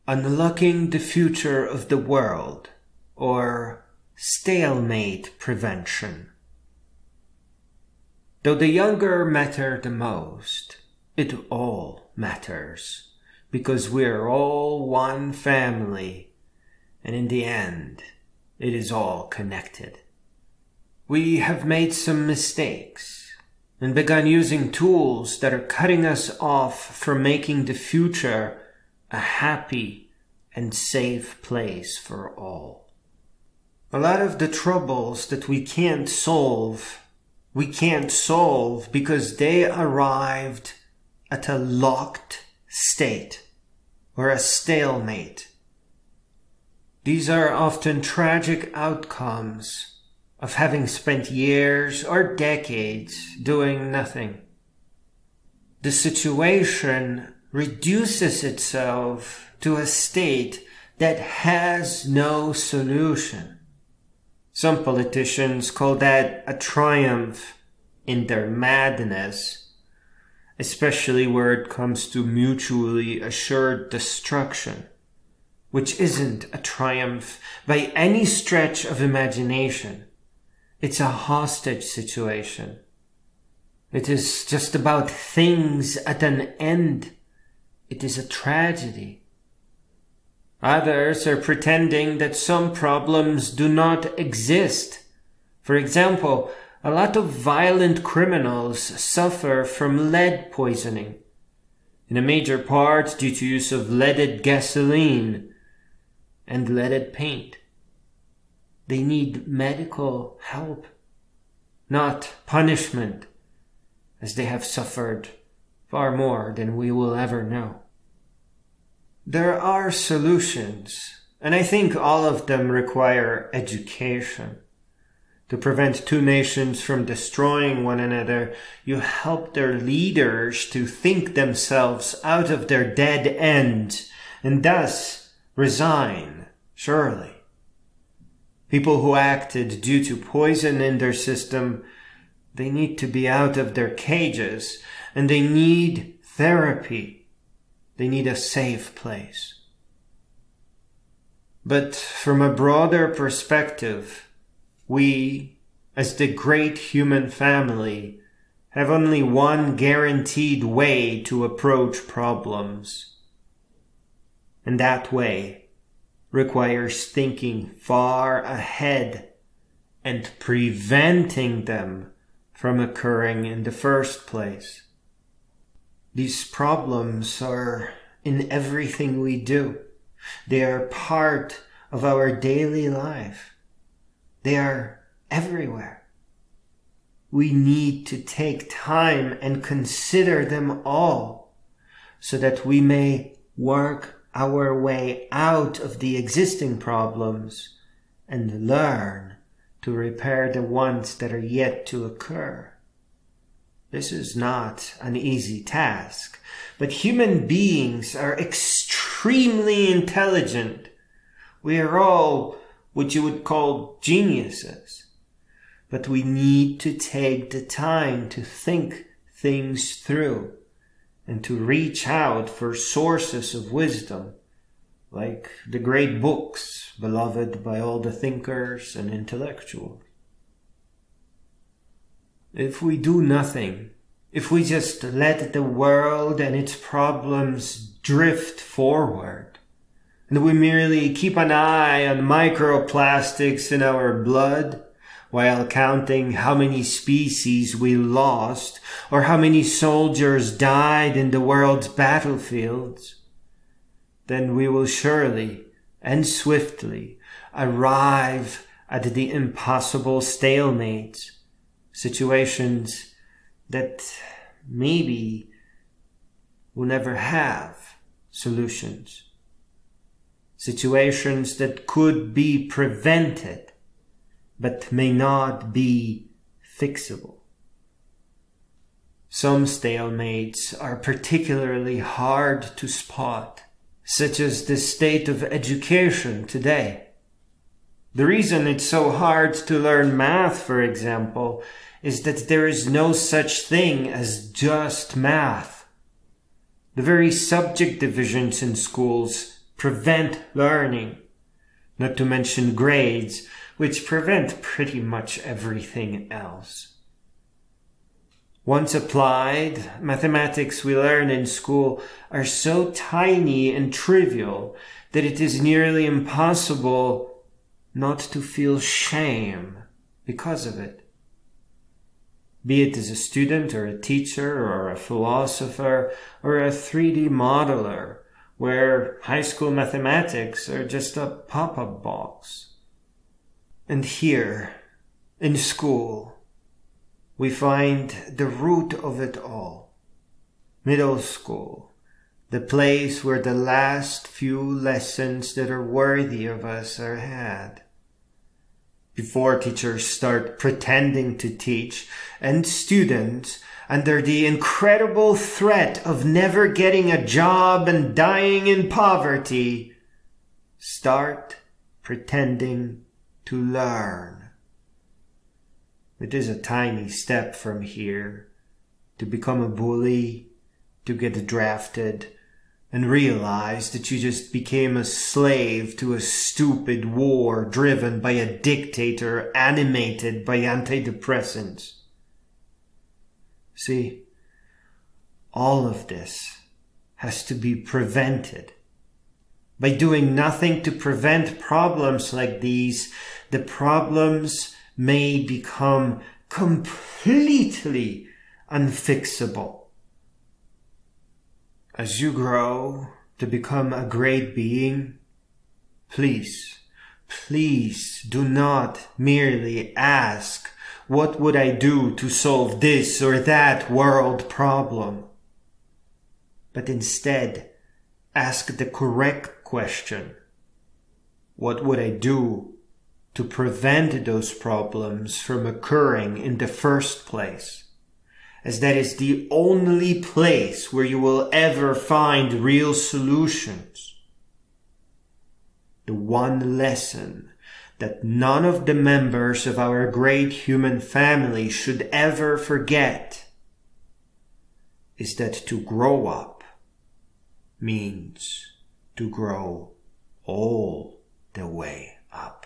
Unlocking the future of the world, or stalemate prevention. Though the younger matter the most, it all matters, because we're all one family, and in the end, it is all connected. We have made some mistakes, and begun using tools that are cutting us off from making the future a happy and safe place for all. A lot of the troubles that we can't solve because they arrived at a locked state or a stalemate. These are often tragic outcomes of having spent years or decades doing nothing. The situation reduces itself to a state that has no solution. Some politicians call that a triumph in their madness, especially where it comes to mutually assured destruction, which isn't a triumph by any stretch of imagination. It's a hostage situation. It is just about things at an end. It is a tragedy. Others are pretending that some problems do not exist. For example, a lot of violent criminals suffer from lead poisoning, in a major part due to use of leaded gasoline and leaded paint. They need medical help, not punishment, as they have suffered far more than we will ever know. There are solutions, and I think all of them require education. To prevent two nations from destroying one another, you help their leaders to think themselves out of their dead end, and thus resign, surely. People who acted due to poison in their system, they need to be out of their cages, and they need therapy. They need a safe place. But from a broader perspective, we, as the great human family, have only one guaranteed way to approach problems. And that way requires thinking far ahead and preventing them from occurring in the first place. These problems are in everything we do. They are part of our daily life. They are everywhere. We need to take time and consider them all so that we may work our way out of the existing problems and learn to repair the ones that are yet to occur. This is not an easy task, but human beings are extremely intelligent. We are all what you would call geniuses, but we need to take the time to think things through and to reach out for sources of wisdom, like the great books beloved by all the thinkers and intellectuals. If we do nothing, if we just let the world and its problems drift forward, and we merely keep an eye on microplastics in our blood, while counting how many species we lost, or how many soldiers died in the world's battlefields, then we will surely and swiftly arrive at the impossible stalemates, situations that maybe will never have solutions. Situations that could be prevented, but may not be fixable. Some stalemates are particularly hard to spot, such as the state of education today. The reason it's so hard to learn math, for example, is that there is no such thing as just math. The very subject divisions in schools prevent learning, not to mention grades, which prevent pretty much everything else. Once applied, mathematics we learn in school are so tiny and trivial that it is nearly impossible not to feel shame because of it. Be it as a student or a teacher or a philosopher or a 3D modeler, where high school mathematics are just a pop-up box. And here, in school, we find the root of it all. Middle school, the place where the last few lessons that are worthy of us are had. Before teachers start pretending to teach, and students, under the incredible threat of never getting a job and dying in poverty, start pretending to learn. It is a tiny step from here to become a bully, to get drafted, and realize that you just became a slave to a stupid war driven by a dictator animated by antidepressants. See, all of this has to be prevented. By doing nothing to prevent problems like these, the problems may become completely unfixable. As you grow to become a great being, please do not merely ask, what would I do to solve this or that world problem? But instead, ask the correct question. What would I do to prevent those problems from occurring in the first place? As that is the only place where you will ever find real solutions. The one lesson that none of the members of our great human family should ever forget is that to grow up means to grow all the way up.